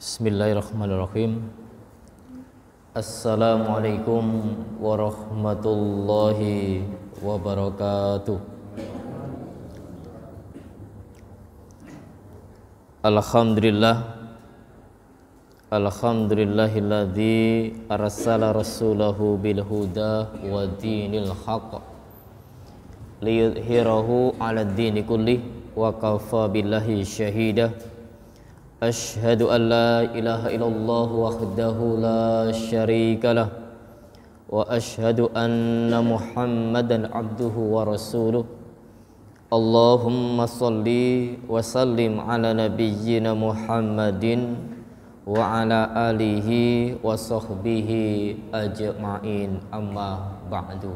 Bismillahirrahmanirrahim. Assalamualaikum warahmatullahi wabarakatuh. Alhamdulillahilladzi arsala rasulahu bil huda wa dinil haqq liyudhhirahu 'alad dini kullih wa kafa billahi syahida. Asyhadu an la ilaha illallah wahdahu la syarika lah wa asyhadu anna Muhammadan abduhu wa rasuluh. Allahumma salli wa sallim ala nabiyyina Muhammadin wa ala alihi wa sahbihi ajma'in, amma ba'du.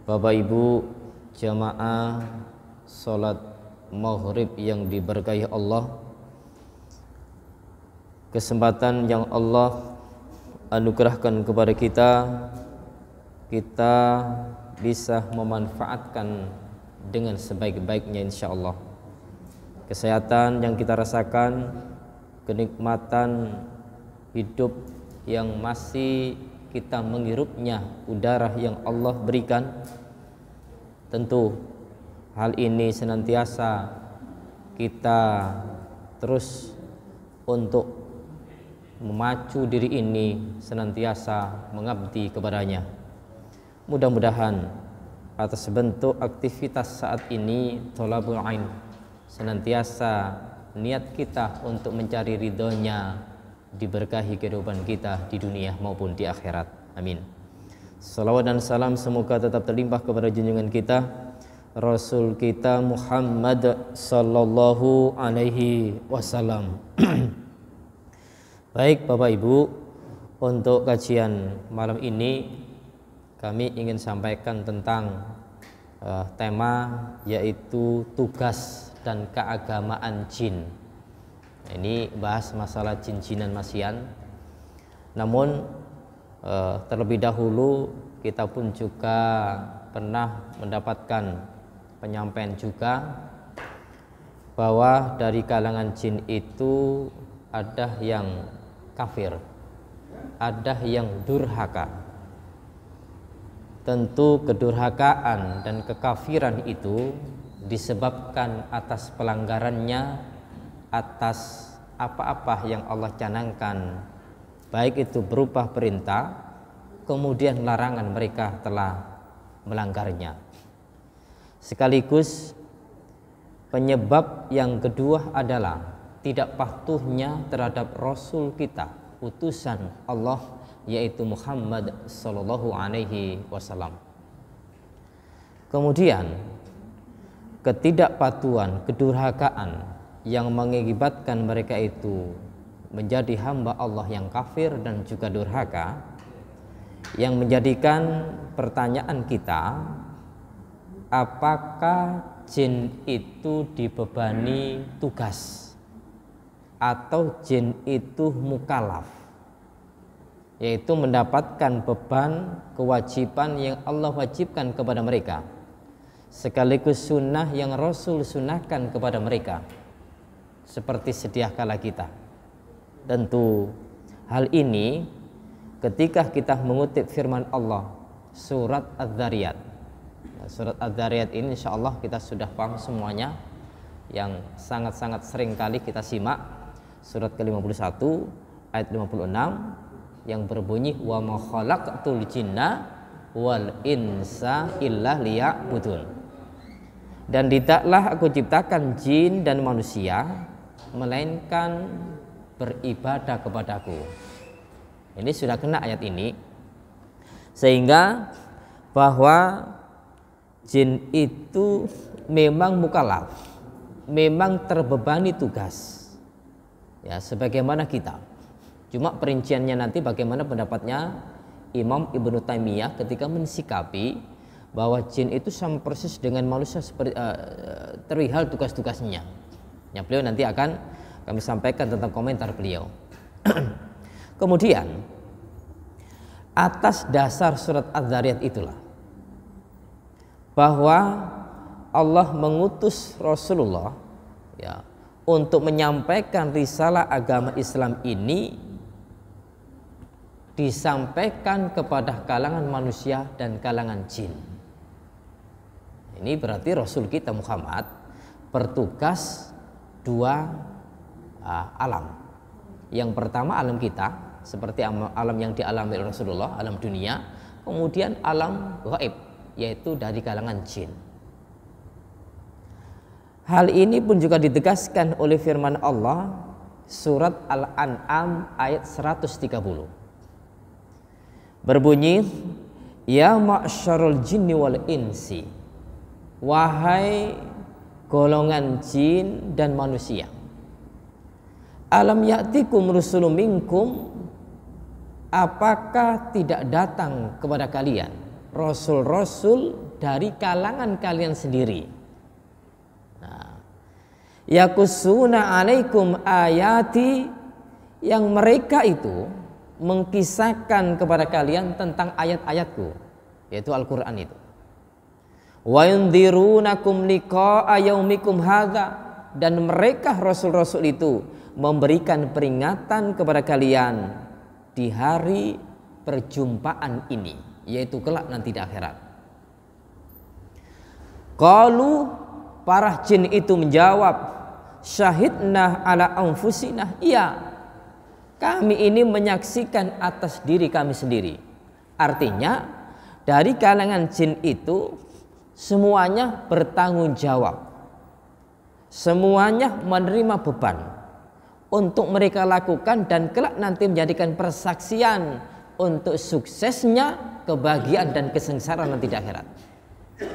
Bapak Ibu jamaah salat maghrib yang diberkahi Allah, kesempatan yang Allah anugerahkan kepada kita bisa memanfaatkan dengan sebaik-baiknya insyaallah. Kesehatan yang kita rasakan, kenikmatan hidup yang masih kita menghirupnya, udara yang Allah berikan, tentu hal ini senantiasa kita terus untuk memacu diri ini senantiasa mengabdi kepadanya. Mudah-mudahan atas bentuk aktivitas saat ini thalabul ain, senantiasa niat kita untuk mencari ridhonya diberkahi kehidupan kita di dunia maupun di akhirat. Amin. Salawat dan salam semoga tetap terlimpah kepada junjungan kita Rasul kita Muhammad sallallahu alaihi wasallam. Baik Bapak Ibu, untuk kajian malam ini kami ingin sampaikan tentang tema yaitu tugas dan keagamaan jin. Ini bahas masalah jin-jinan masian. Namun terlebih dahulu kita pun juga pernah mendapatkan penyampaian juga bahwa dari kalangan jin itu ada yang kafir, ada yang durhaka. Tentu kedurhakaan dan kekafiran itu disebabkan atas pelanggarannya atas apa-apa yang Allah canangkan, baik itu berupa perintah kemudian larangan mereka telah melanggarnya. Sekaligus penyebab yang kedua adalah tidak patuhnya terhadap Rasul kita, utusan Allah, yaitu Muhammad sallallahu alaihi wasallam. Kemudian ketidakpatuhan, kedurhakaan yang mengakibatkan mereka itu menjadi hamba Allah yang kafir dan juga durhaka, yang menjadikan pertanyaan kita, apakah jin itu dibebani tugas atau jin itu mukallaf, yaitu mendapatkan beban kewajiban yang Allah wajibkan kepada mereka, sekaligus sunnah yang Rasul sunnahkan kepada mereka, seperti sedia kala kita. Tentu hal ini ketika kita mengutip firman Allah surat Az-Zariyat. Surat Az-Zariyat ini insya Allah kita sudah paham semuanya, yang sangat-sangat sering kali kita simak. Surat ke-51 ayat 56 yang berbunyi wa ma khalaqtul jinna wal insa illa liya'budun. Dan tidaklah aku ciptakan jin dan manusia melainkan beribadah kepadaku. Ini sudah kena ayat ini, sehingga bahwa jin itu memang mukallaf, memang terbebani tugas, ya sebagaimana kita. Cuma perinciannya nanti bagaimana pendapatnya Imam Ibnu Taimiyah ketika mensikapi bahwa jin itu sama persis dengan manusia seperti perihal tugas-tugasnya. Ya, beliau nanti akan kami sampaikan tentang komentar beliau. Kemudian atas dasar surat Az-Zariyat itulah bahwa Allah mengutus Rasulullah, ya, untuk menyampaikan risalah agama Islam ini disampaikan kepada kalangan manusia dan kalangan jin. Ini berarti Rasul kita Muhammad bertugas dua alam. Yang pertama alam kita, seperti alam yang dialami oleh Rasulullah, alam dunia. Kemudian alam gaib, yaitu dari kalangan jin. Hal ini pun juga ditegaskan oleh firman Allah surat Al-An'am ayat 130. Berbunyi, ya ma'syarul jinni wal insi, wahai golongan jin dan manusia, alam ya'tikum rusulun minkum, apakah tidak datang kepada kalian rasul-rasul dari kalangan kalian sendiri? Nah, yakussuna alaikum ayati, yang mereka itu mengkisahkan kepada kalian tentang ayat-ayatku, yaitu Al-Quran itu. Wa yundhirunakum liqa'a yaumikum hadza, dan mereka rasul-rasul itu memberikan peringatan kepada kalian di hari perjumpaan ini, yaitu kelak nanti di akhirat. Qalu, para jin itu menjawab, syahidna ala anfusina, iya, kami ini menyaksikan atas diri kami sendiri. Artinya dari kalangan jin itu semuanya bertanggung jawab, semuanya menerima beban untuk mereka lakukan dan kelak nanti menjadikan persaksian untuk suksesnya kebahagiaan dan kesengsaraan nanti di akhirat.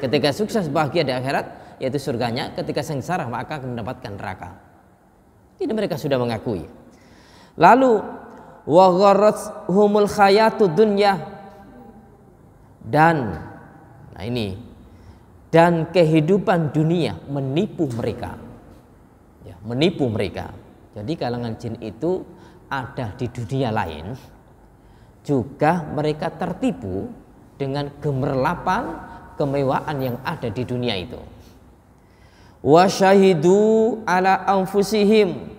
Ketika sukses bahagia di akhirat, yaitu surganya, ketika sengsara maka akan mendapatkan neraka. Ini mereka sudah mengakui. Lalu wa gharrathumul hayatud dunya, dan nah ini, dan kehidupan dunia menipu mereka. Ya, menipu mereka. Jadi kalangan jin itu ada di dunia lain, juga mereka tertipu dengan gemerlapan kemewahan yang ada di dunia itu. Wa syahidu ala anfusihim,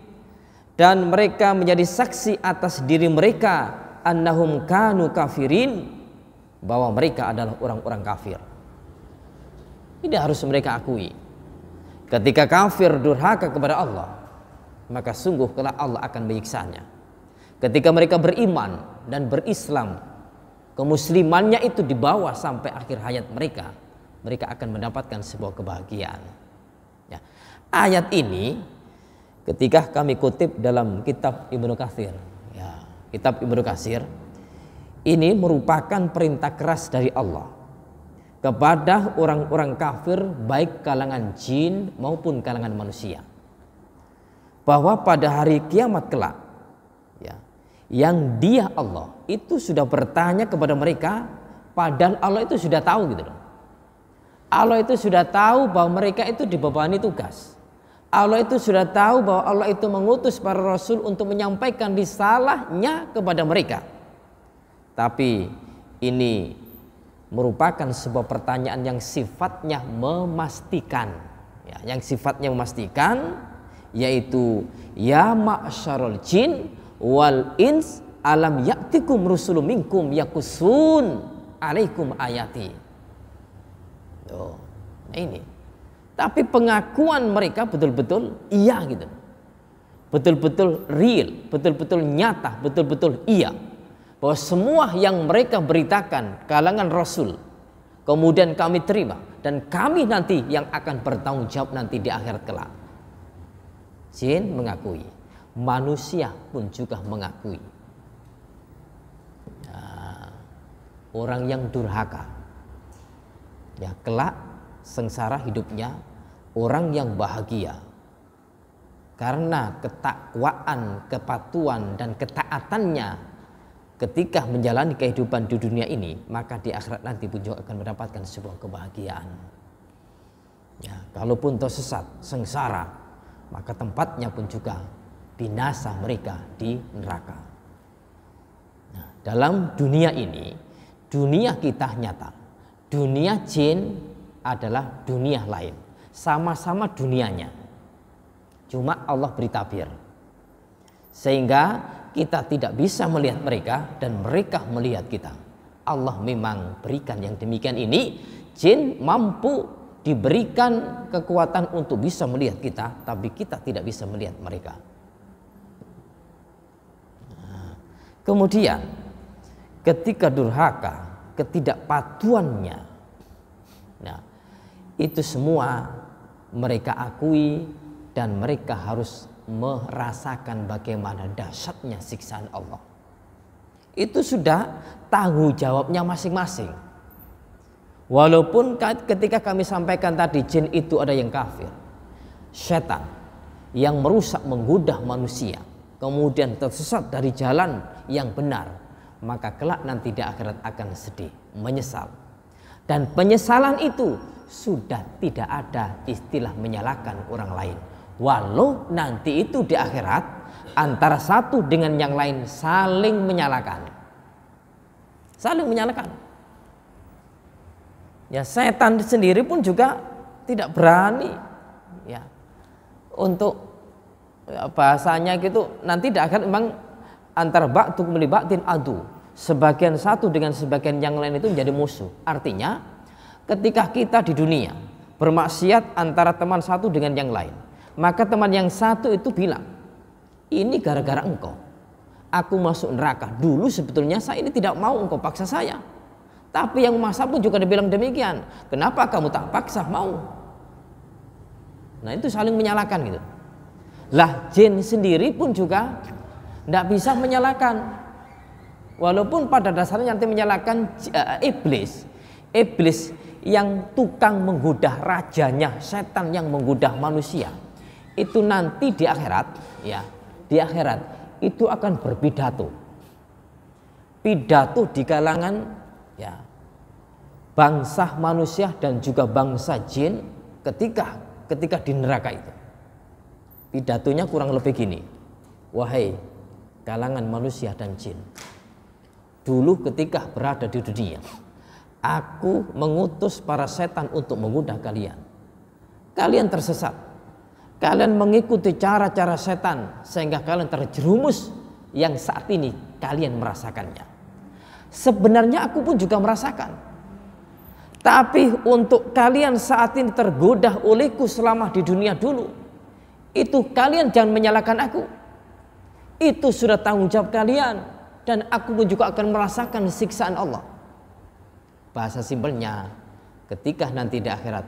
dan mereka menjadi saksi atas diri mereka, annahum kanu kafirin, bahwa mereka adalah orang-orang kafir. Ini harus mereka akui. Ketika kafir durhaka kepada Allah, maka sungguh kelak Allah akan menyiksanya. Ketika mereka beriman dan berislam, kemuslimannya itu dibawa sampai akhir hayat mereka, mereka akan mendapatkan sebuah kebahagiaan. Ya. Ayat ini ketika kami kutip dalam kitab Ibnu Katsir, ya, kitab Ibnu Katsir ini merupakan perintah keras dari Allah kepada orang-orang kafir, baik kalangan jin maupun kalangan manusia, bahwa pada hari kiamat kelak, ya, yang Dia Allah itu sudah bertanya kepada mereka, padahal Allah itu sudah tahu gitu loh. Allah itu sudah tahu bahwa mereka itu dibebani tugas. Allah itu sudah tahu bahwa Allah itu mengutus para rasul untuk menyampaikan risalahnya kepada mereka. Tapi ini merupakan sebuah pertanyaan yang sifatnya memastikan, ya, yang sifatnya memastikan, yaitu ya ma'syarul jin wal ins alam ya'tikum rusulun minkum yakusun alaikum ayati. Tuh, ini. Tapi pengakuan mereka betul-betul iya gitu. Betul-betul real, betul-betul nyata, betul-betul iya. Bahwa semua yang mereka beritakan kalangan rasul kemudian kami terima, dan kami nanti yang akan bertanggung jawab nanti di akhirat kelak. Jin mengakui, manusia pun juga mengakui. Nah, orang yang durhaka, ya kelak sengsara hidupnya. Orang yang bahagia karena ketakwaan, kepatuhan dan ketaatannya ketika menjalani kehidupan di dunia ini, maka di akhirat nanti pun juga akan mendapatkan sebuah kebahagiaan. Ya, kalaupun tersesat, sengsara, maka tempatnya pun juga binasa mereka di neraka. Nah, dalam dunia ini, dunia kita nyata, dunia jin adalah dunia lain, sama-sama dunianya. Cuma Allah beri tabir. Sehingga kita tidak bisa melihat mereka dan mereka melihat kita. Allah memang berikan yang demikian ini. Jin mampu diberikan kekuatan untuk bisa melihat kita, tapi kita tidak bisa melihat mereka. Kemudian ketika durhaka, ketidakpatuhannya, nah itu semua mereka akui dan mereka harus merasakan bagaimana dahsyatnya siksaan Allah. Itu sudah tanggung jawabnya masing-masing. Walaupun ketika kami sampaikan tadi jin itu ada yang kafir, setan yang merusak menggoda manusia, kemudian tersesat dari jalan yang benar, maka kelak nanti di akhirat akan sedih, menyesal. Dan penyesalan itu sudah tidak ada istilah menyalahkan orang lain. Walau nanti itu di akhirat antara satu dengan yang lain saling menyalahkan. Saling menyalahkan. Ya, setan sendiri pun juga tidak berani ya untuk bahasanya gitu, nanti di akhirat memang antara ba'dukum li ba'din adu. Sebagian satu dengan sebagian yang lain itu menjadi musuh. Artinya ketika kita di dunia bermaksiat antara teman satu dengan yang lain, maka teman yang satu itu bilang, ini gara-gara engkau aku masuk neraka. Dulu sebetulnya saya ini tidak mau engkau paksa saya, tapi yang masa pun juga dibilang demikian. Kenapa kamu tak paksa mau? Nah itu saling menyalahkan gitu. Lah jin sendiri pun juga tidak bisa menyalahkan. Walaupun pada dasarnya nanti menyalahkan iblis. Iblis yang tukang menggoda rajanya, setan yang menggoda manusia. Itu nanti di akhirat ya, di akhirat itu akan berpidato. Pidato di kalangan ya bangsa manusia dan juga bangsa jin ketika di neraka itu. Pidatonya kurang lebih gini. Wahai kalangan manusia dan jin, dulu ketika berada di dunia, aku mengutus para setan untuk menggoda kalian. Kalian tersesat. Kalian mengikuti cara-cara setan sehingga kalian terjerumus yang saat ini kalian merasakannya. Sebenarnya aku pun juga merasakan. Tapi untuk kalian saat ini tergoda olehku selama di dunia dulu, itu kalian jangan menyalahkan aku. Itu sudah tanggung jawab kalian, dan aku pun juga akan merasakan siksaan Allah. Bahasa simpelnya, ketika nanti di akhirat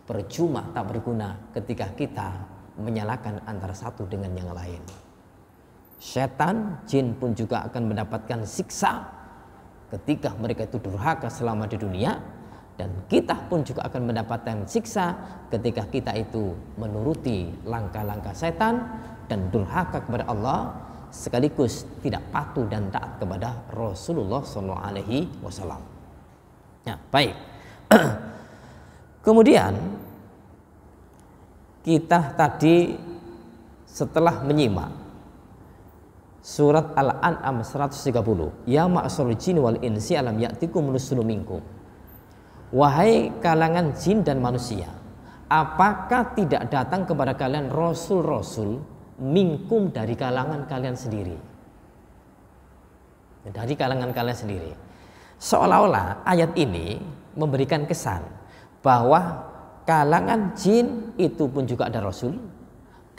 percuma tak berguna ketika kita menyalahkan antara satu dengan yang lain. Setan, jin pun juga akan mendapatkan siksa ketika mereka itu durhaka selama di dunia, dan kita pun juga akan mendapatkan siksa ketika kita itu menuruti langkah-langkah setan dan durhaka kepada Allah, sekaligus tidak patuh dan taat kepada Rasulullah SAW. Ya, baik. Kemudian kita tadi setelah menyimak surat Al-An'am 130, ya ma'syarul jin wal insi alam ya'tikum rusulun minkum. Wahai kalangan jin dan manusia, apakah tidak datang kepada kalian rasul-rasul minkum, dari kalangan kalian sendiri? Dari kalangan kalian sendiri. Seolah-olah ayat ini memberikan kesan bahwa kalangan jin itu pun juga ada rasul,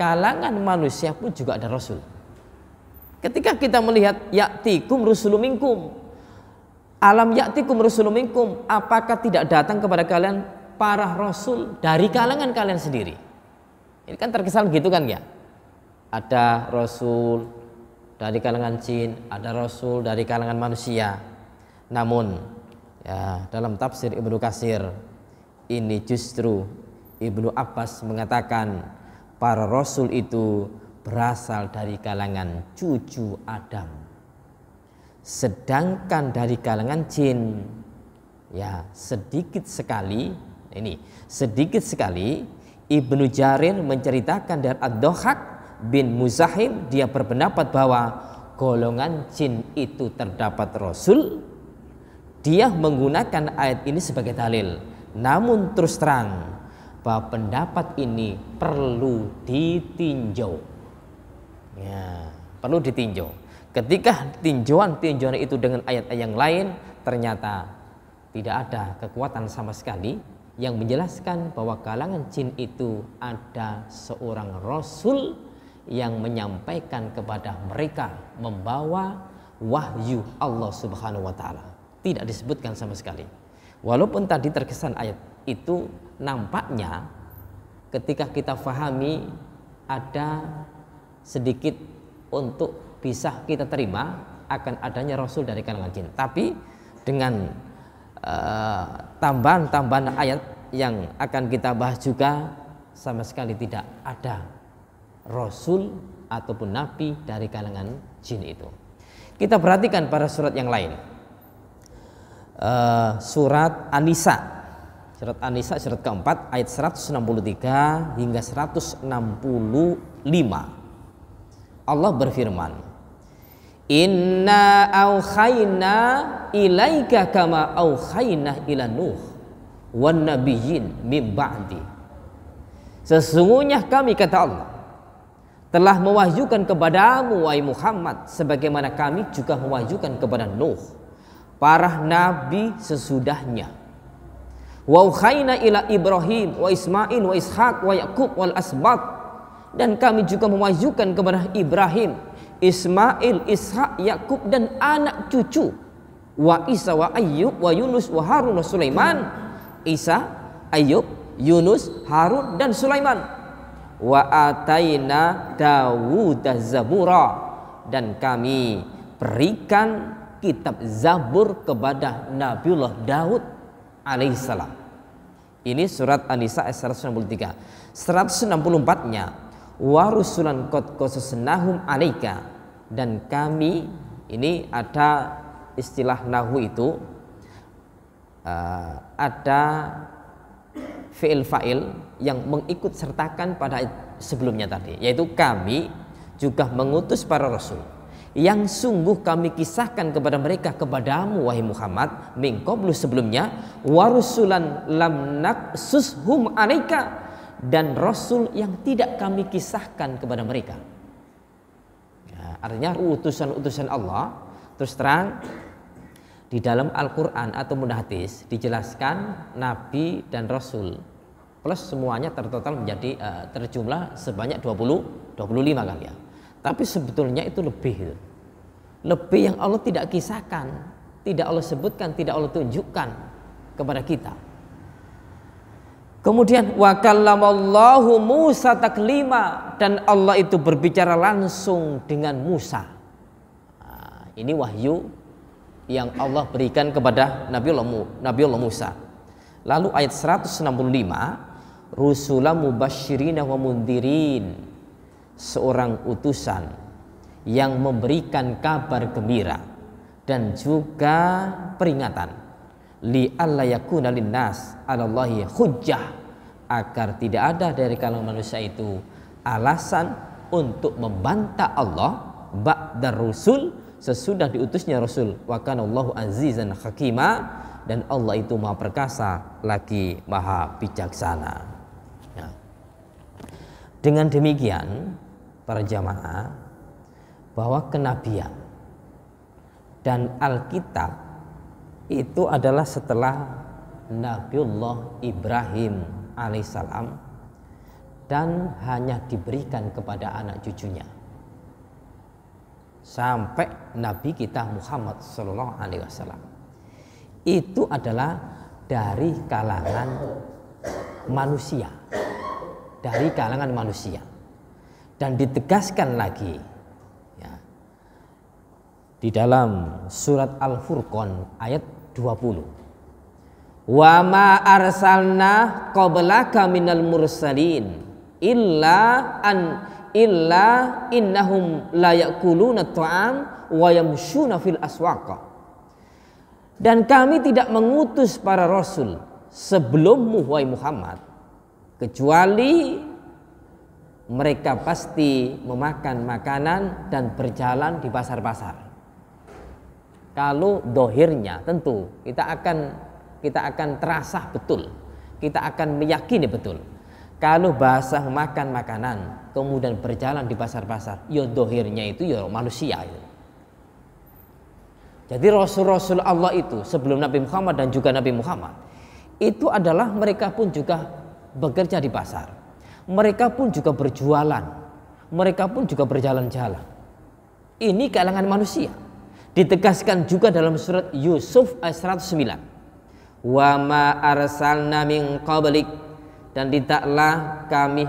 kalangan manusia pun juga ada rasul. Ketika kita melihat ya'tikum rusulun minkum, alam ya'tikum rusulun minkum, apakah tidak datang kepada kalian para rasul dari kalangan kalian sendiri? Ini kan terkesan gitu kan ya? Ada rasul dari kalangan jin, ada rasul dari kalangan manusia. Namun ya, dalam tafsir Ibnu Katsir ini justru Ibnu Abbas mengatakan para rasul itu berasal dari kalangan cucu Adam. Sedangkan dari kalangan jin ya sedikit sekali Ibnu Jarir menceritakan dari Ad-Dhahhak bin Muzahim, dia berpendapat bahwa golongan jin itu terdapat rasul. Dia menggunakan ayat ini sebagai dalil. Namun terus terang bahwa pendapat ini perlu ditinjau. Ya, perlu ditinjau. Ketika tinjauan itu dengan ayat-ayat yang lain, ternyata tidak ada kekuatan sama sekali yang menjelaskan bahwa kalangan jin itu ada seorang rasul yang menyampaikan kepada mereka, membawa wahyu Allah Subhanahu wa taala. Tidak disebutkan sama sekali. Walaupun tadi terkesan ayat itu nampaknya ketika kita fahami ada sedikit untuk bisa kita terima akan adanya rasul dari kalangan jin. Tapi dengan tambahan-tambahan ayat yang akan kita bahas juga, sama sekali tidak ada rasul ataupun nabi dari kalangan jin itu. Kita perhatikan pada surat yang lain. Surat An-Nisa. Surat An-Nisa surat keempat ayat 163 hingga 165. Allah berfirman, Inna aukhayna ilaika kama aukhayna ila Nuh wan nabiyyin min ba'di. Sesungguhnya kami, kata Allah, telah mewahyukan kepadamu wahai Muhammad sebagaimana kami juga mewahyukan kepada Nuh, para nabi sesudahnya. Wa aukhayna ila Ibrahim wa Ismail wa Ishaq wa Yaqub wal asbat. Dan kami juga mewahyukan kepada Ibrahim, Ismail, Ishak, Yakub dan anak cucu, wa Isa wa Ayyub wa Yunus wa Harun wa Sulaiman. Isa, Ayyub, Yunus, Harun dan Sulaiman. Wa ataina Dawud zabura. Dan kami berikan kitab Zabur kepada Nabiullah Daud alaihissalam. Ini surat An-Nisa ayat 163. 164-nya wa rusulan qad qasasnahum alaika. Dan kami, ini ada istilah nahwu itu, ada fi'il fa'il yang mengikut sertakan pada sebelumnya tadi, yaitu kami juga mengutus para rasul yang sungguh kami kisahkan kepada mereka, kepadamu wahai Muhammad, min qablu sebelumnya, wa rusulan lam naqsushum alaika, dan rasul yang tidak kami kisahkan kepada mereka. Ya, artinya utusan-utusan Allah. Terus terang di dalam Al-Quran atau mudah hadis dijelaskan nabi dan rasul plus semuanya tertotal menjadi terjumlah sebanyak 25 kali ya. Tapi sebetulnya itu lebih yang Allah tidak kisahkan, tidak Allah sebutkan, tidak Allah tunjukkan kepada kita. Kemudian wa kallamallahu Musa taklima, dan Allah itu berbicara langsung dengan Musa. Nah, ini wahyu yang Allah berikan kepada Nabiullah Musa. Lalu ayat 165, rusulan mubasyirina wa mundirin, seorang utusan yang memberikan kabar gembira dan juga peringatan. Li alla yakuna linnas 'alallahi hujjah, agar tidak ada dari kalangan manusia itu alasan untuk membantah Allah ba'dar rusul, sesudah diutusnya rasul. Wa kana Allahu azizan hakima, dan Allah itu maha perkasa lagi maha bijaksana. Ya. Dengan demikian para jamaah, bahwa kenabian dan Alkitab itu adalah setelah Nabiullah Ibrahim alaihissalam, dan hanya diberikan kepada anak cucunya sampai Nabi kita Muhammad sallallahu alaihi wasallam. Itu adalah dari kalangan manusia, dari kalangan manusia. Dan ditegaskan lagi ya, di dalam surat Al-Furqan ayat 20. Wa ma arsalna qablaka minal mursalin illa innahum la ya'kuluna ta'am wa yamshuna fil aswaq. Dan kami tidak mengutus para rasul sebelummu wahai Muhammad, kecuali mereka pasti memakan makanan dan berjalan di pasar-pasar. Kalau dohirnya tentu kita akan terasa betul, kita akan meyakini betul. Kalau basah makan makanan, kemudian berjalan di pasar-pasar, ya dohirnya itu ya manusia itu. Jadi Rasul-Rasul Allah itu sebelum Nabi Muhammad dan juga Nabi Muhammad itu adalah mereka pun juga bekerja di pasar, mereka pun juga berjualan, mereka pun juga berjalan-jalan. Ini kalangan manusia. Ditegaskan juga dalam surat Yusuf ayat 109. Wa ma arsalna min qablik, dan tidaklah kami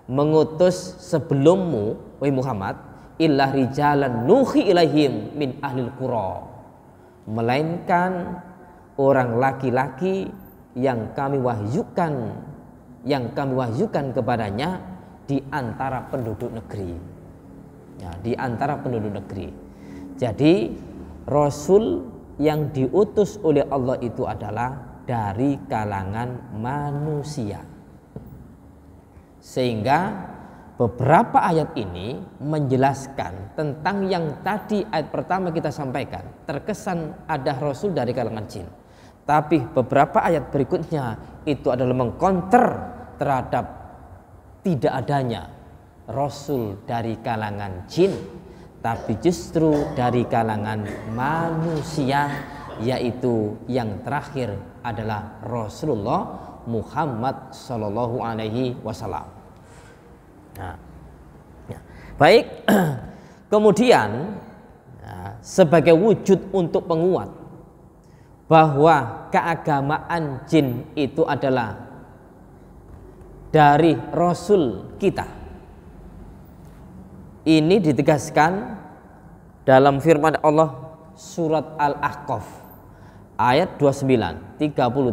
mengutus sebelummu wahai Muhammad illa rijalan nuhi ilaihim min ahlil qura, melainkan orang laki-laki yang kami wahyukan kepadanya di antara penduduk negeri. Ya, di antara penduduk negeri. Jadi Rasul yang diutus oleh Allah itu adalah dari kalangan manusia. Sehingga beberapa ayat ini menjelaskan tentang yang tadi ayat pertama kita sampaikan, terkesan ada Rasul dari kalangan jin. Tapi beberapa ayat berikutnya itu adalah mengkonter terhadap tidak adanya Rasul dari kalangan jin, tapi justru dari kalangan manusia, yaitu yang terakhir adalah Rasulullah Muhammad Sallallahu Alaihi Wasallam. Nah, ya. Baik, kemudian sebagai wujud untuk penguat bahwa keagamaan jin itu adalah dari Rasul kita, ini ditegaskan dalam firman Allah surat Al-Ahqaf ayat 29, 30, 31,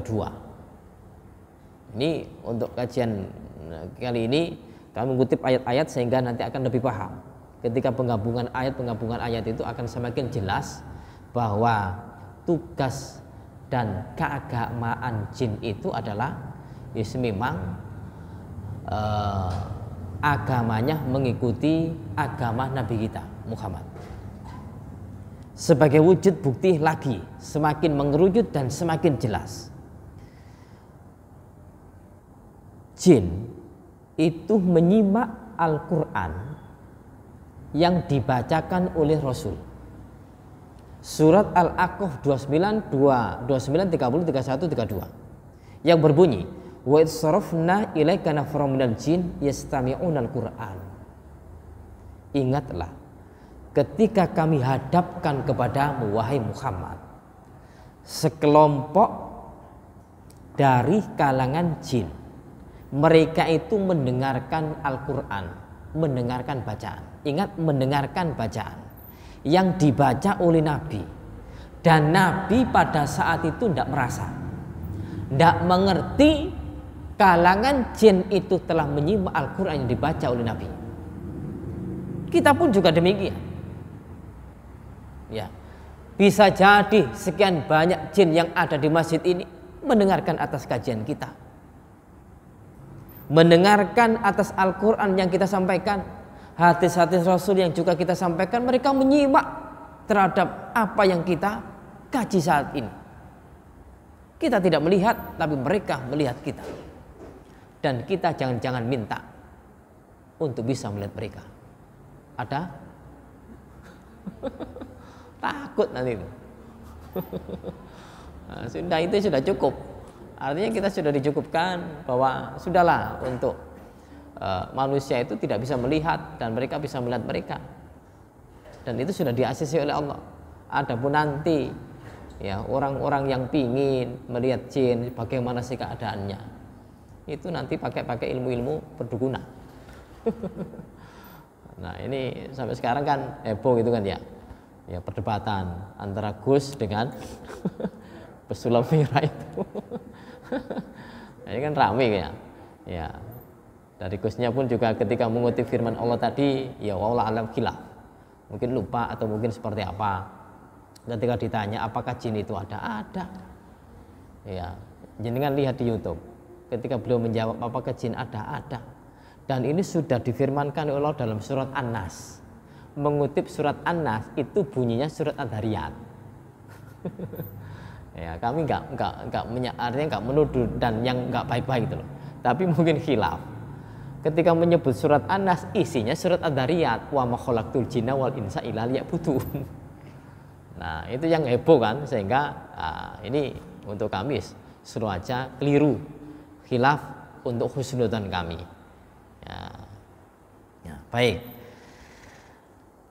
32. Ini untuk kajian kali ini kami mengutip ayat-ayat sehingga nanti akan lebih paham. Ketika penggabungan ayat itu akan semakin jelas bahwa tugas dan keagamaan jin itu adalah memang agamanya mengikuti agama Nabi kita Muhammad. Sebagai wujud bukti lagi semakin mengerucut dan semakin jelas, jin itu menyimak Al-Quran yang dibacakan oleh Rasul. Surat Al-Ahqaf 29, 30, 31, 32 yang berbunyi wa idh sarafna ilaika nafaran minal jin yastami'unal Qur'an. Ingatlah ketika kami hadapkan kepadamu wahai Muhammad sekelompok dari kalangan jin, mereka itu mendengarkan Al-Quran, mendengarkan bacaan. Ingat, mendengarkan bacaan yang dibaca oleh Nabi, dan Nabi pada saat itu tidak merasa, tidak mengerti kalangan jin itu telah menyimak Al-Quran yang dibaca oleh Nabi. Kita pun juga demikian. Ya, bisa jadi sekian banyak jin yang ada di masjid ini mendengarkan atas kajian kita, mendengarkan atas Al-Quran yang kita sampaikan, hadis-hadis Rasul yang juga kita sampaikan. Mereka menyimak terhadap apa yang kita kaji saat ini. Kita tidak melihat, tapi mereka melihat kita. Dan kita jangan-jangan minta untuk bisa melihat mereka. Ada? Takut nanti itu. Nah, sudah, itu sudah cukup. Artinya kita sudah dicukupkan bahwa sudahlah untuk manusia itu tidak bisa melihat dan mereka bisa melihat mereka, dan itu sudah diasisi oleh Allah. Adapun nanti ya orang-orang yang pingin melihat jin bagaimana sih keadaannya, itu nanti pakai ilmu-ilmu perdukunan. Nah ini sampai sekarang kan heboh gitu kan ya perdebatan antara Gus dengan pesulap Mira itu. Ini kan ramai ya. Dari Gusnya pun juga ketika mengutip firman Allah tadi, ya wallahu alam khilaf, mungkin lupa atau mungkin seperti apa. Ketika ditanya apakah jin itu ada. Ya, jenengan lihat di YouTube. Ketika beliau menjawab apakah jin ada. Dan ini sudah difirmankan oleh Allah dalam surat An-Nas. Mengutip surat An-Nas itu bunyinya surat Ad-Dariyat. Ya, kami artinya nggak menuduh dan yang nggak baik-baik itu loh. Tapi mungkin khilaf. Ketika menyebut surat An-Nas, isinya surat Ad-Dariyat, wa ma khalaqtul jinna wal insa illa liya'budun. Nah, itu yang heboh kan, sehingga ini untuk kami suruh aja keliru, khilaf untuk husnudzon kami. Ya, baik.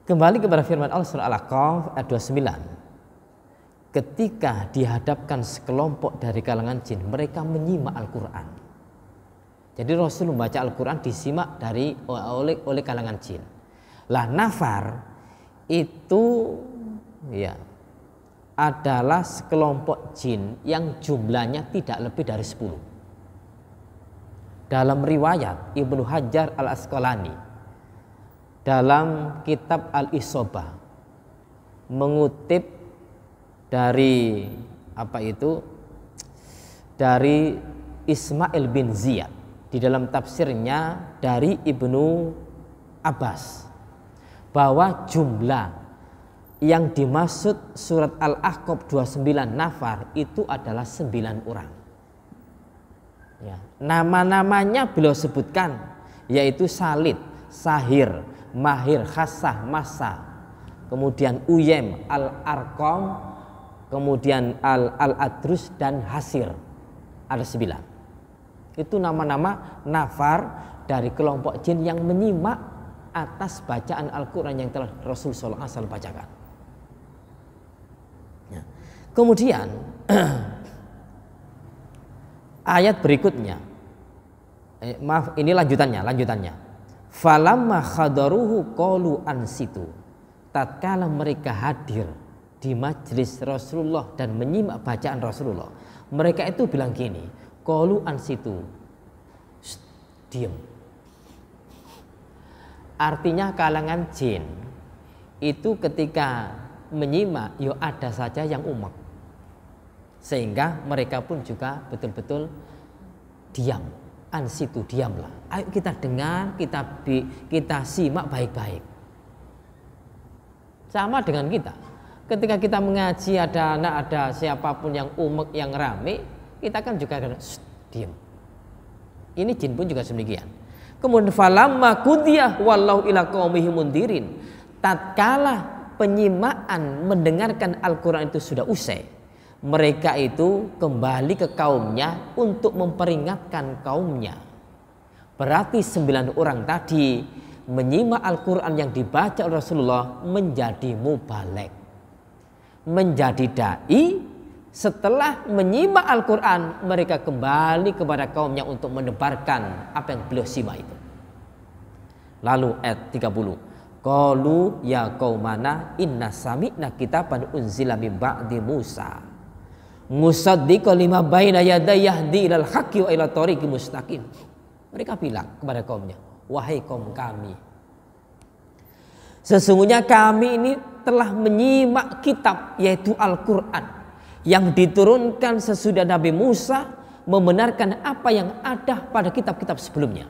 Kembali kepada firman Allah surah Al-Aqaf ayat 29. Ketika dihadapkan sekelompok dari kalangan jin, mereka menyimak Al-Quran. Jadi Rasul membaca Al-Quran disimak oleh kalangan jin. Lah nafar itu ya adalah sekelompok jin yang jumlahnya tidak lebih dari 10. Dalam riwayat Ibnu Hajar Al-Asqalani dalam kitab Al-Isobah mengutip dari dari Ismail bin Ziyad di dalam tafsirnya dari Ibnu Abbas bahwa jumlah yang dimaksud surat Al-Ahqaf 29 nafar itu adalah 9 orang. Ya, nama-namanya beliau sebutkan yaitu Salid, Sahir, Mahir, Khassah, Masa, kemudian Uyem, Al-Arqam, kemudian Al-Adrus dan Hasir. Ada 9. Itu nama-nama nafar dari kelompok jin yang menyimak atas bacaan Al-Quran yang telah Rasul sallallahu alaihi wasallam bacakan. Ya. Kemudian ayat berikutnya, maaf ini lanjutannya. Falamma khadaruhu qalu ansitu. Tatkala mereka hadir di majelis Rasulullah dan menyimak bacaan Rasulullah, mereka itu bilang gini, qalu ansitu, diam. Artinya kalangan jin itu ketika menyimak ada saja yang umek, sehingga mereka pun juga betul-betul diam. Ansitu, diamlah. Ayo kita dengar, kita simak baik-baik. Sama dengan kita. Ketika kita mengaji ada anak, ada siapapun yang umek, yang rame, kita kan juga akan diam. Ini jin pun juga demikian. Kemudian falamma qudiyah wallahu ila qaumihi mundirin. Tatkala penyimaan mendengarkan Al-Qur'an itu sudah usai, mereka itu kembali ke kaumnya untuk memperingatkan kaumnya. Berarti 9 orang tadi menyimak Al-Qur'an yang dibaca oleh Rasulullah menjadi mubaligh, menjadi dai. Setelah menyimak Al-Quran, mereka kembali kepada kaumnya untuk menebarkan apa yang beliau simak itu. Lalu ayat 30, qalu ya qaumana inna sami'na kitaban unzila min ba'di Musa musaddiqan lima baina yadayhi yahdi ilal haqqi wa ila thoriqi mustaqim. Mereka bilang kepada kaumnya, wahai kaum kami, sesungguhnya kami ini telah menyimak kitab yaitu Al-Quran yang diturunkan sesudah Nabi Musa membenarkan apa yang ada pada kitab-kitab sebelumnya.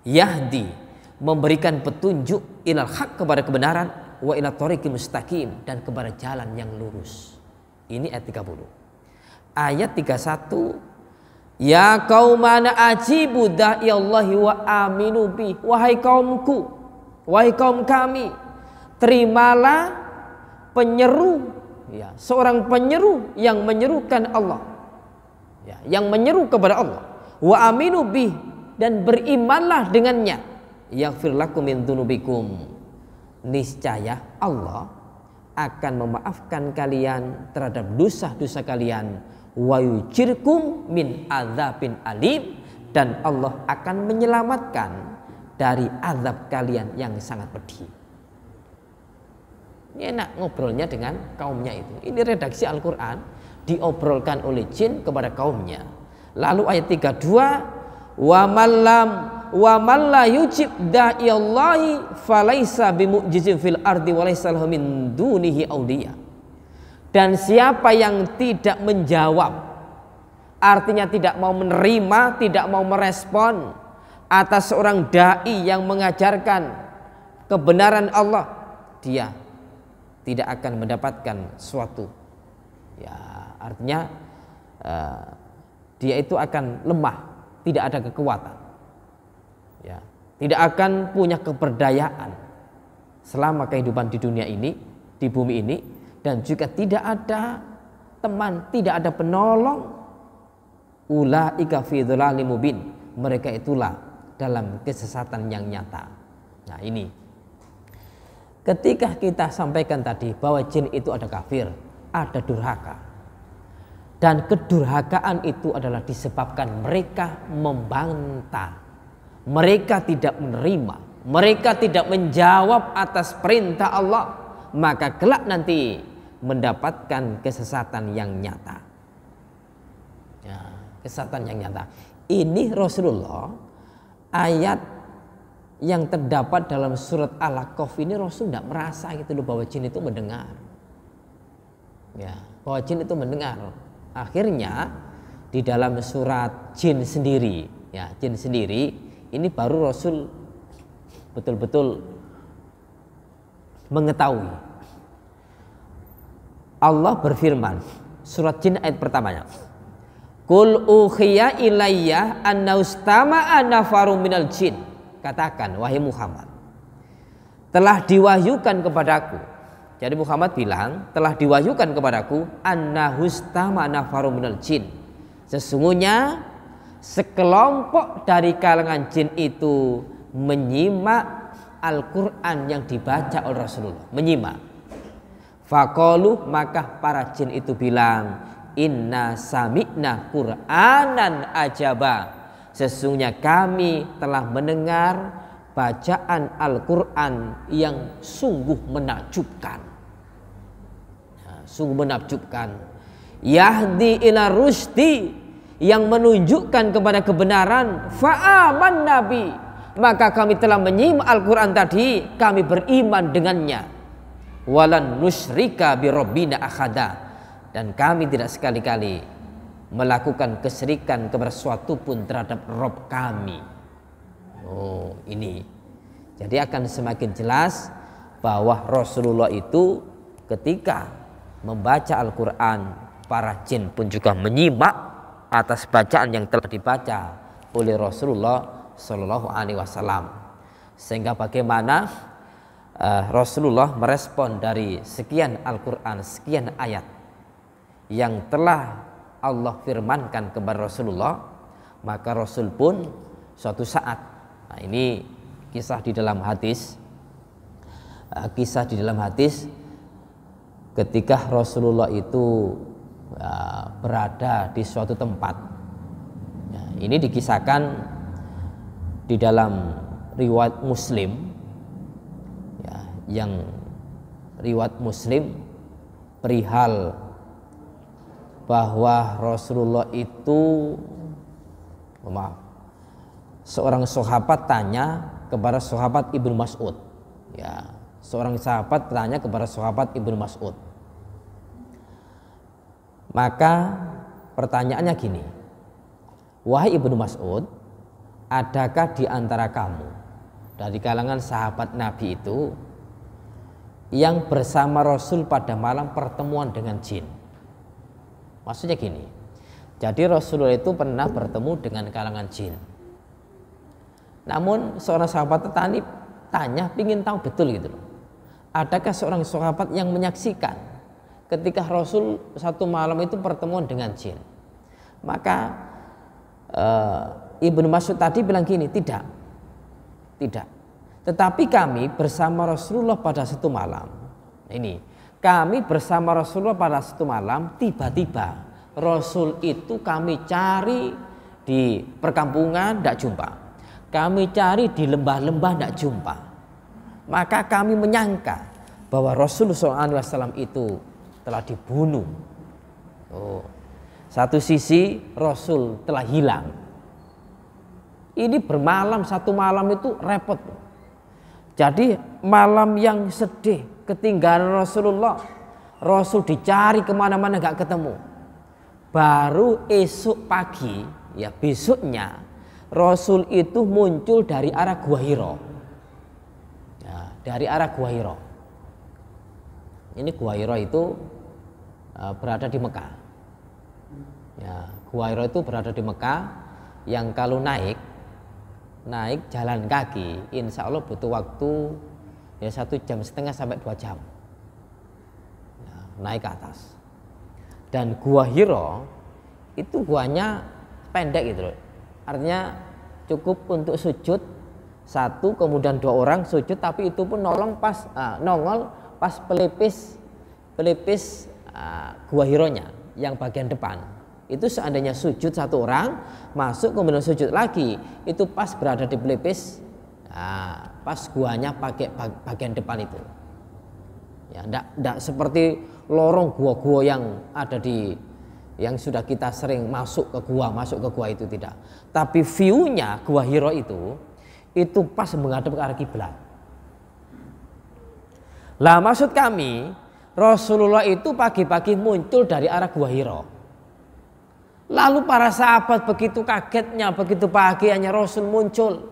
Yahdi, memberikan petunjuk ilal haq kepada kebenaran, wa ila thoriqi mustaqim, dan kepada jalan yang lurus. Ini ayat 30. Ayat 31, ya qaumana ajibu da'iyallahi wa aminu bi. Wahai kaumku, wahai kaum kami, terimalah penyeru, ya, seorang penyeru yang menyerukan Allah, ya, yang menyeru kepada Allah. Wa aminu bih, dan berimanlah dengannya. Yaghfir lakum min dzunubikum, niscaya Allah akan memaafkan kalian terhadap dosa-dosa kalian. Wa yujirkum min adzabin alim, dan Allah akan menyelamatkan dari azab kalian yang sangat pedih. Ini enak ngobrolnya dengan kaumnya itu. Ini redaksi Al-Quran diobrolkan oleh jin kepada kaumnya. Lalu ayat 32, wa man la yujib da'iyallahi falaisa bimu'jizin fil ardi wa laisa lahu min dunihi awliya. Dan siapa yang tidak menjawab, artinya tidak mau menerima, tidak mau merespon atas seorang dai yang mengajarkan kebenaran Allah, dia tidak akan mendapatkan suatu, ya, artinya dia itu akan lemah, tidak ada kekuatan, ya, tidak akan punya keberdayaan selama kehidupan di dunia ini, di bumi ini, dan juga tidak ada teman, tidak ada penolong. Ulaika fi dhalalim mubin, mereka itulah dalam kesesatan yang nyata. Nah, ini ketika kita sampaikan tadi bahwa jin itu ada kafir, ada durhaka, dan kedurhakaan itu adalah disebabkan mereka membantah, mereka tidak menerima, mereka tidak menjawab atas perintah Allah, maka kelak nanti mendapatkan kesesatan yang nyata. Ya, kesesatan yang nyata. Ini Rasulullah, ayat yang terdapat dalam surat Al-Kahf ini, Rasul tidak merasa gitu loh bahwa jin itu mendengar, ya, bahwa jin itu mendengar. Akhirnya di dalam surat jin sendiri, ya, jin sendiri ini baru Rasul betul-betul mengetahui. Allah berfirman, surat jin ayat pertamanya, Qul ukhiya ilayya annaustama'a nafarum minal jin. Katakan, wahai Muhammad, telah diwahyukan kepadaku. Jadi Muhammad bilang, telah diwahyukan kepadaku annahustama nafarum minal jin. Sesungguhnya sekelompok dari kalangan jin itu menyimak Al-Quran yang dibaca oleh Rasulullah. Menyimak. Faqalu, maka para jin itu bilang, inna sami'na Qur'anan ajaba. Sesungguhnya kami telah mendengar bacaan Al-Quran yang sungguh menakjubkan. Sungguh menakjubkan. Yahdi ila rusdi, yang menunjukkan kepada kebenaran. Fa'aman nabi, maka kami telah menyimak Al-Quran tadi, kami beriman dengannya. Walan nusyrika bi rabbina akhada, dan kami tidak sekali-kali melakukan kesyirikan kepada suatu pun terhadap Rob kami. Oh, ini jadi akan semakin jelas bahwa Rasulullah itu ketika membaca Al-Quran, para jin pun juga menyimak atas bacaan yang telah dibaca oleh Rasulullah Shallallahu Alaihi Wasallam. Sehingga bagaimana Rasulullah merespon dari sekian Al-Quran, sekian ayat yang telah Allah firmankan kepada Rasulullah, maka Rasul pun suatu saat, nah ini kisah di dalam hadis, ketika Rasulullah itu berada di suatu tempat, ya, ini dikisahkan di dalam riwayat Muslim, ya, yang riwayat Muslim perihal bahwa Rasulullah itu, seorang sahabat tanya kepada sahabat Ibnu Mas'ud, ya, seorang sahabat tanya kepada sahabat Ibnu Mas'ud. Maka pertanyaannya gini, wahai Ibnu Mas'ud, adakah di antara kamu dari kalangan sahabat Nabi itu yang bersama Rasul pada malam pertemuan dengan jin? Maksudnya gini, jadi Rasulullah itu pernah bertemu dengan kalangan jin. Namun seorang sahabat tanya, ingin tahu betul gitu loh, adakah seorang sahabat yang menyaksikan ketika Rasul satu malam itu pertemuan dengan jin? Maka Ibnu Mas'ud tadi bilang gini, tidak. Tetapi kami bersama Rasulullah pada satu malam. Ini, kami bersama Rasulullah pada satu malam, tiba-tiba Rasul itu kami cari di perkampungan, tidak jumpa. Kami cari di lembah-lembah, tidak jumpa. Maka kami menyangka bahwa Rasulullah SAW itu telah dibunuh. Oh, satu sisi Rasul telah hilang. Ini bermalam satu malam itu repot. Jadi malam yang sedih, ketinggalan Rasulullah, Rasul dicari kemana-mana gak ketemu. Baru esok pagi, ya besoknya, Rasul itu muncul dari arah Gua Hira. Ya, dari arah Gua Hira. Ini Gua Hira itu berada di Mekah. Ya, Gua Hira itu berada di Mekah, yang kalau naik jalan kaki, insya Allah butuh waktu ya 1,5 jam sampai 2 jam. Ya, naik ke atas. Dan Gua Hira itu guanya pendek gitu loh. Artinya cukup untuk sujud satu, kemudian 2 orang sujud, tapi itu pun nongol pas pelipis Gua Hiranya yang bagian depan. Itu seandainya sujud 1 orang, masuk kemudian sujud lagi, itu pas berada di pelipis, pas guanya pakai bagian depan itu. Ya, enggak seperti lorong gua-gua yang ada yang sudah kita sering masuk ke gua itu, tidak. Tapi view-nya Gua Hira itu pas menghadap ke arah kiblat. Lah maksud kami, Rasulullah itu pagi-pagi muncul dari arah Gua Hira. Lalu para sahabat begitu kagetnya, begitu bahagianya Rasul muncul.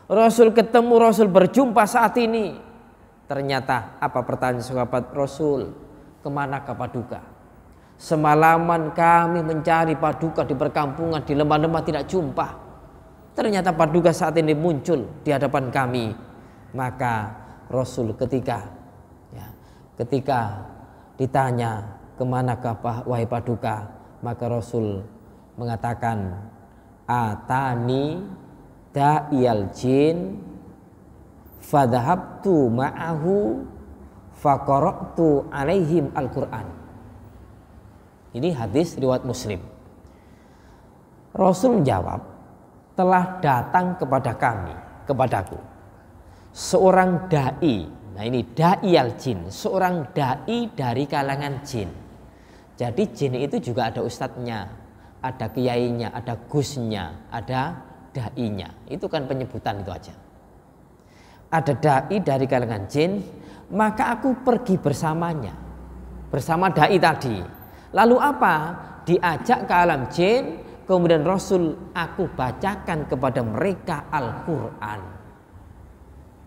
Rasul ketemu, Rasul berjumpa saat ini. Ternyata apa pertanyaan sahabat Rasul? Kemana Paduka? Semalaman kami mencari Paduka di perkampungan, di lembah-lembah tidak jumpa. Ternyata Paduka saat ini muncul di hadapan kami. Maka Rasul ketika ditanya kemanakah wahai Paduka, maka Rasul mengatakan, atani da'iyal jin fadhahabtu ma'ahu faqara'tu alaihim al-Qur'an. Ini hadis riwayat Muslim. Rasul menjawab, telah datang kepadaku seorang dai. Nah ini da'iyal jin, seorang dai dari kalangan jin. Jadi jin itu juga ada ustadznya, ada kiainya, ada gusnya, ada dai-nya. Itu kan penyebutan itu aja. Ada dai dari kalangan jin, maka aku pergi bersamanya, bersama dai tadi. Lalu apa? Diajak ke alam jin, kemudian Rasul aku bacakan kepada mereka Al-Quran.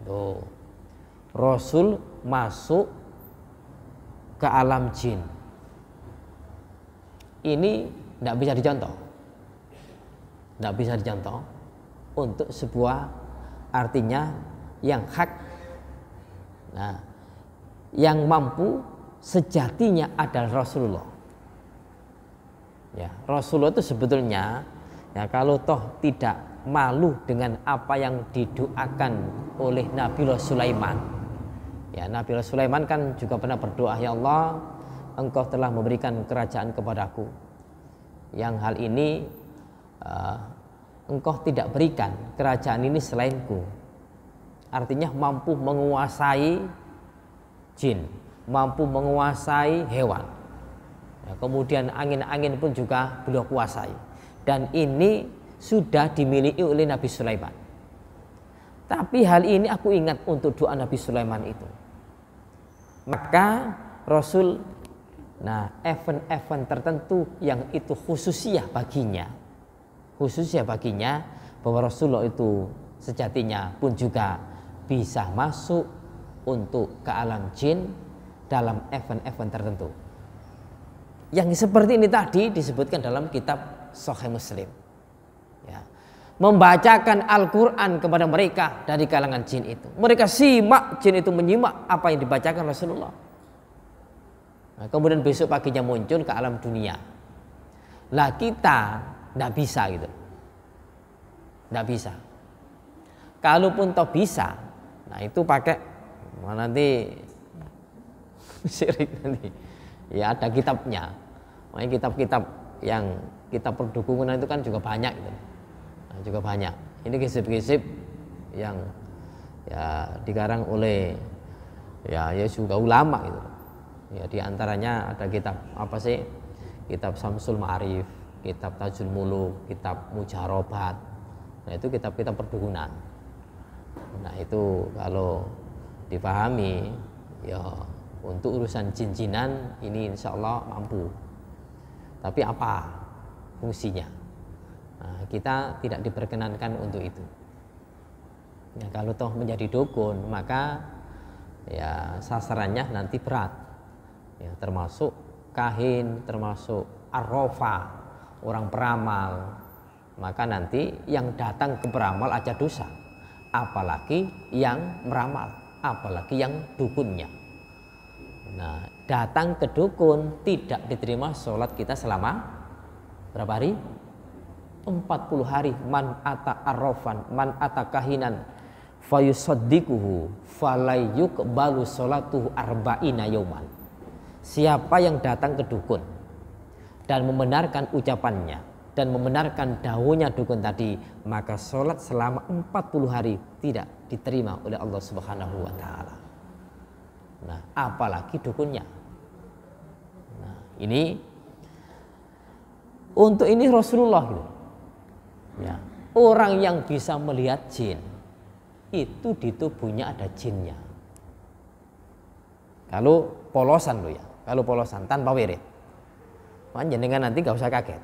Tuh, Rasul masuk ke alam jin. Ini tidak bisa dicontoh untuk sebuah artinya yang hak. Nah, yang mampu sejatinya adalah Rasulullah. Ya, Rasulullah itu sebetulnya ya kalau toh tidak malu dengan apa yang didoakan oleh Nabiullah Sulaiman. Ya, Nabiullah Sulaiman kan juga pernah berdoa, ya Allah, Engkau telah memberikan kerajaan kepadaku, yang hal ini Engkau tidak berikan kerajaan ini selainku. Artinya mampu menguasai jin, mampu menguasai hewan. Ya, kemudian angin-angin pun juga beliau kuasai. Dan ini sudah dimiliki oleh Nabi Sulaiman. Tapi hal ini aku ingat untuk doa Nabi Sulaiman itu. Maka Rasul, event-event tertentu yang itu khususnya baginya bahwa Rasulullah itu sejatinya pun juga bisa masuk untuk ke alam jin dalam event-event tertentu. Yang seperti ini tadi disebutkan dalam kitab Sahih Muslim. Ya. Membacakan Al-Quran kepada mereka dari kalangan jin itu. Mereka simak, jin itu menyimak apa yang dibacakan Rasulullah. Nah, kemudian besok paginya muncul ke alam dunia. Lah kita tidak bisa gitu. Tidak bisa. Kalaupun toh bisa, nah itu pakai nanti syirik nanti. Ya ada kitabnya. Makanya kitab-kitab yang kitab perdukunan itu kan juga banyak gitu. Nah, juga banyak. Ini kisip-kisip yang ya dikarang oleh ya juga ulama gitu. Ya di antaranya ada kitab apa sih? Kitab Samsul Ma'arif, kitab Tajul Muluk, kitab Mujarobat. Nah itu kitab-kitab perdukunan. Nah itu kalau dipahami ya untuk urusan jin-jinan ini insya Allah mampu. Tapi apa fungsinya? Nah, kita tidak diperkenankan untuk itu. Ya, kalau toh menjadi dukun maka ya sasarannya nanti berat. Ya, termasuk kahin, termasuk arrofa, orang peramal, maka nanti yang datang ke peramal aja dosa, apalagi yang meramal, apalagi yang dukunnya. Nah, datang ke dukun tidak diterima sholat kita selama berapa hari? 40 hari. Man ata arrofan, man ata kahinan fayusaddiquhu falayyuqbalu sholatuhu arba'ina yauman. Siapa yang datang ke dukun dan membenarkan ucapannya dan membenarkan dawuhnya dukun tadi, maka sholat selama 40 hari tidak diterima oleh Allah Subhanahu wa taala. Nah, apalagi dukunnya. Nah, ini untuk ini Rasulullah gitu. Ya, orang yang bisa melihat jin itu di tubuhnya ada jinnya. Kalau polosan loh ya, kalau polosan tanpa wirid, jenengan nanti gak usah kaget.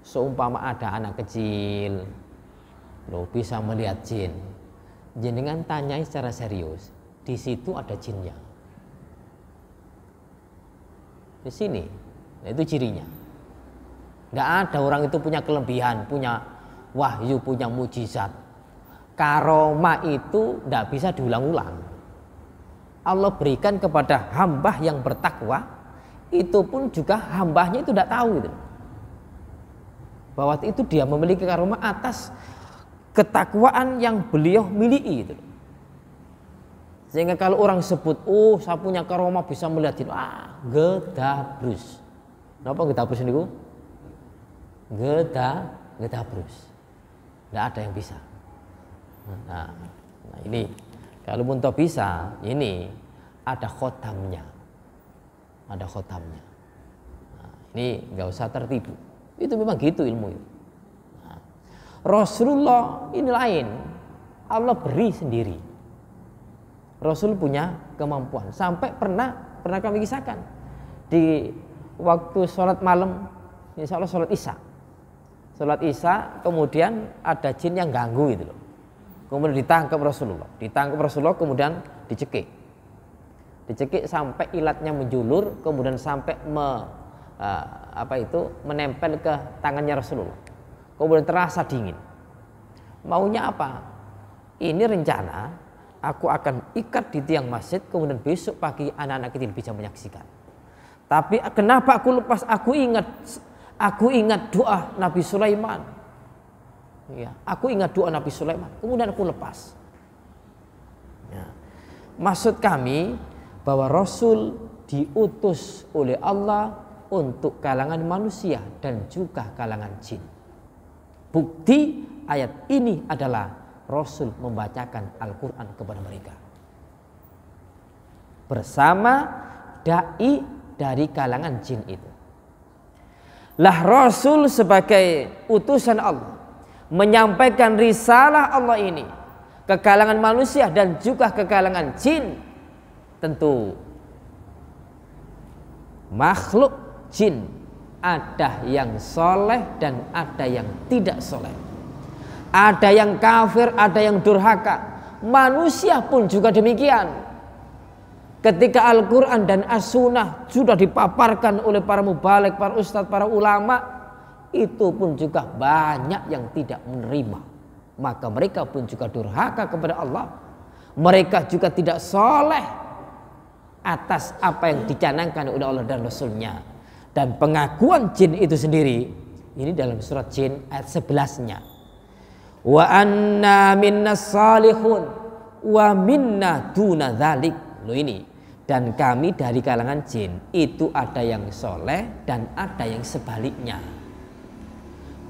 Seumpama ada anak kecil loh bisa melihat jin, jenengan tanyai secara serius, di situ ada jinnya. Di sini, nah itu cirinya. Nggak ada orang itu punya kelebihan, punya wahyu, punya mujizat. Karomah itu nggak bisa diulang-ulang. Allah berikan kepada hamba yang bertakwa, itu pun juga hambanya itu tidak tahu gitu. Bahwa itu dia memiliki karomah atas ketakwaan yang beliau miliki gitu. Sehingga kalau orang sebut, oh saya punya karomah bisa melihat jin, gedabrus. Kenapa gedabrus ini? Gedabrus. Tidak ada yang bisa. Nah ini kalau pun bisa, ini ada khotamnya. Ada khotamnya. Nah, ini nggak usah tertipu. Itu memang gitu ilmu itu. Nah, Rasulullah ini lain. Allah beri sendiri. Rasul punya kemampuan. Sampai pernah kami kisahkan di waktu sholat malam, insya Allah sholat isya. Sholat isya kemudian ada jin yang ganggu gitu loh. Kemudian ditangkap Rasulullah kemudian dicekik sampai ilatnya menjulur, kemudian sampai menempel ke tangannya Rasulullah. Kemudian terasa dingin. Maunya apa? Ini rencana aku akan ikat di tiang masjid, kemudian besok pagi anak-anak kecil bisa menyaksikan. Tapi kenapa aku lepas? Aku ingat doa Nabi Sulaiman. Ya, aku ingat doa Nabi Sulaiman. Kemudian aku lepas. Ya. Maksud kami bahwa Rasul diutus oleh Allah untuk kalangan manusia dan juga kalangan jin. Bukti ayat ini adalah Rasul membacakan Al-Quran kepada mereka bersama dai dari kalangan jin itu. Lah Rasul sebagai utusan Allah menyampaikan risalah Allah ini ke kalangan manusia dan juga ke kalangan jin. Tentu makhluk jin ada yang soleh dan ada yang tidak soleh. Ada yang kafir, ada yang durhaka. Manusia pun juga demikian. Ketika Al-Quran dan As-Sunnah sudah dipaparkan oleh para mubaligh, para ustadz, para ulama, itu pun juga banyak yang tidak menerima. Maka mereka pun juga durhaka kepada Allah. Mereka juga tidak soleh atas apa yang dicanangkan oleh Allah dan Rasulnya. Dan pengakuan jin itu sendiri, ini dalam surat Jin ayat 11-nya. Wa anna minnas salihun wa minna duna dzalik. Loh ini, dan kami dari kalangan jin itu ada yang soleh dan ada yang sebaliknya.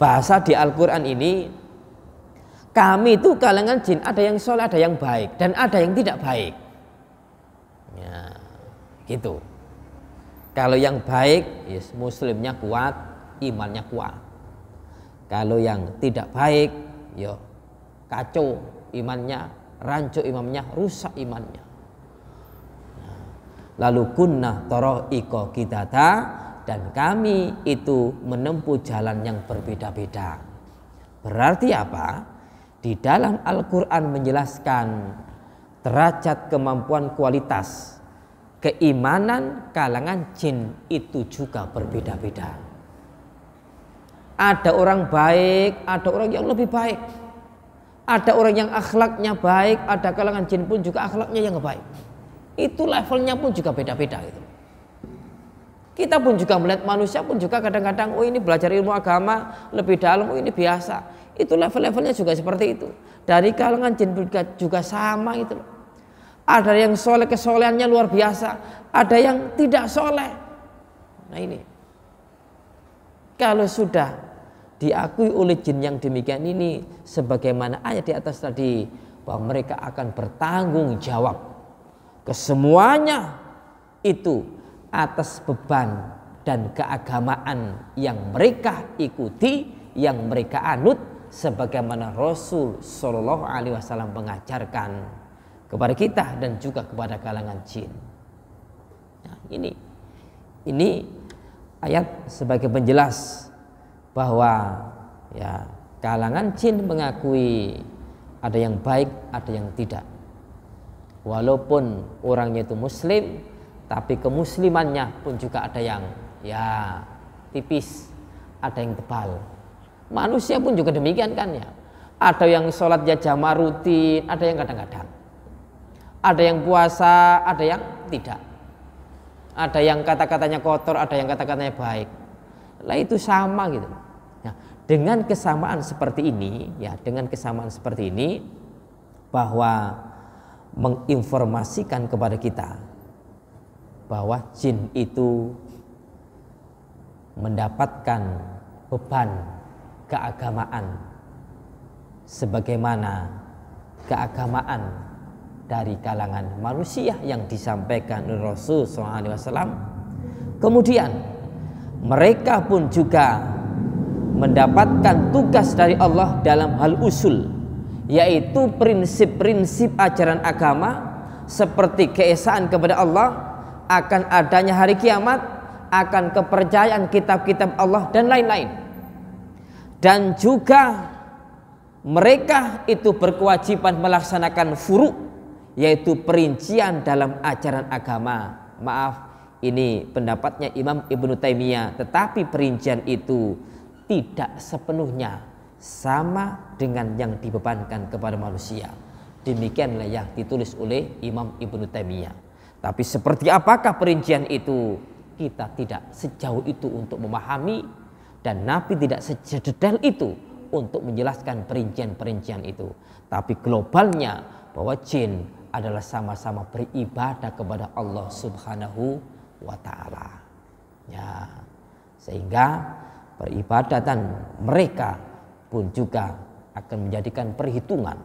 Bahasa di Al-Quran ini, kami itu kalangan jin ada yang soleh, ada yang baik dan ada yang tidak baik. Ya, gitu. Kalau yang baik, yes, muslimnya kuat, imannya kuat. Kalau yang tidak baik, yo kacau imannya, rancu imannya, rusak imannya. Nah, lalu kunna tara'iqa qidata, dan kami itu menempuh jalan yang berbeda-beda. Berarti apa? Di dalam Al-Quran menjelaskan derajat kemampuan kualitas keimanan kalangan jin itu juga berbeda-beda. Ada orang baik, ada orang yang lebih baik. Ada orang yang akhlaknya baik, ada kalangan jin pun juga akhlaknya yang baik. Itu levelnya pun juga beda-beda gitu. Kita pun juga melihat manusia pun juga kadang-kadang, oh ini belajar ilmu agama lebih dalam, oh ini biasa. Itu level-levelnya juga seperti itu. Dari kalangan jin juga sama itu. Ada yang soleh, kesolehannya luar biasa. Ada yang tidak soleh. Nah ini, kalau sudah diakui oleh jin yang demikian ini, sebagaimana ayat di atas tadi, bahwa mereka akan bertanggung jawab kesemuanya itu atas beban dan keagamaan yang mereka ikuti, yang mereka anut, sebagaimana Rasul Shallallahu Alaihi Wasallam mengajarkan kepada kita dan juga kepada kalangan jin. Nah, ini ayat sebagai penjelas bahwa ya kalangan jin mengakui ada yang baik, ada yang tidak. Walaupun orangnya itu muslim, tapi kemuslimannya pun juga ada yang ya tipis, ada yang tebal. Manusia pun juga demikian kan ya. Ada yang sholat jamaah rutin, ada yang kadang-kadang. Ada yang puasa, ada yang tidak. Ada yang kata-katanya kotor, ada yang kata-katanya baik. Lah itu sama gitu. Nah, dengan kesamaan seperti ini, ya dengan kesamaan seperti ini, bahwa menginformasikan kepada kita bahwa jin itu mendapatkan beban keagamaan sebagaimana keagamaan dari kalangan manusia yang disampaikan oleh Rasul SAW. Kemudian mereka pun juga mendapatkan tugas dari Allah dalam hal usul, yaitu prinsip-prinsip ajaran agama seperti keesaan kepada Allah, akan adanya hari kiamat, akan kepercayaan kitab-kitab Allah dan lain-lain. Dan juga mereka itu berkewajiban melaksanakan furu', yaitu perincian dalam ajaran agama. Maaf, ini pendapatnya Imam Ibnu Taimiyah, tetapi perincian itu tidak sepenuhnya sama dengan yang dibebankan kepada manusia. Demikianlah yang ditulis oleh Imam Ibnu Taimiyah. Tapi seperti apakah perincian itu, kita tidak sejauh itu untuk memahami, dan Nabi tidak sedetail itu untuk menjelaskan perincian-perincian itu. Tapi globalnya bahwa jin adalah sama-sama beribadah kepada Allah Subhanahu wa Ta'ala. Ya, sehingga peribadatan mereka pun juga akan menjadikan perhitungan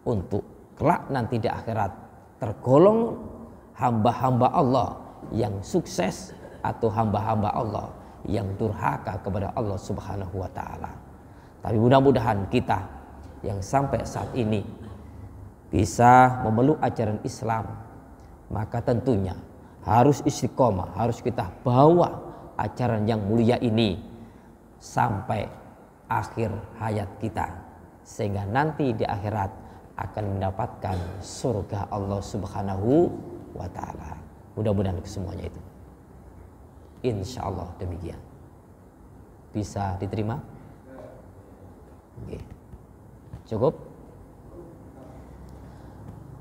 untuk kelak nanti di akhirat tergolong hamba-hamba Allah yang sukses atau hamba-hamba Allah yang durhaka kepada Allah Subhanahu wa Ta'ala. Tapi mudah-mudahan kita yang sampai saat ini bisa memeluk ajaran Islam, maka tentunya harus istiqomah, harus kita bawa ajaran yang mulia ini sampai akhir hayat kita, sehingga nanti di akhirat akan mendapatkan surga Allah Subhanahu wa Ta'ala. Mudah-mudahan semuanya itu, insya Allah demikian. Bisa diterima? Oke. Cukup?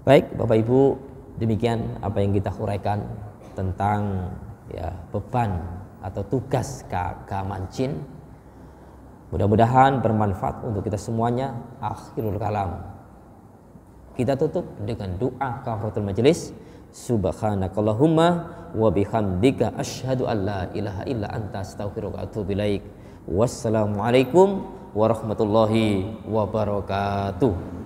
Baik Bapak Ibu, demikian apa yang kita uraikan tentang ya beban atau tugas keagamaan jin. Mudah-mudahan bermanfaat untuk kita semuanya. Akhirul kalam, kita tutup dengan doa kafaratul majelis. Subhanakallahumma wa bihamdika asyhadu an la ilaha illa anta astaghfiruka wa atubu ilaik. Wassalamualaikum warahmatullahi wabarakatuh.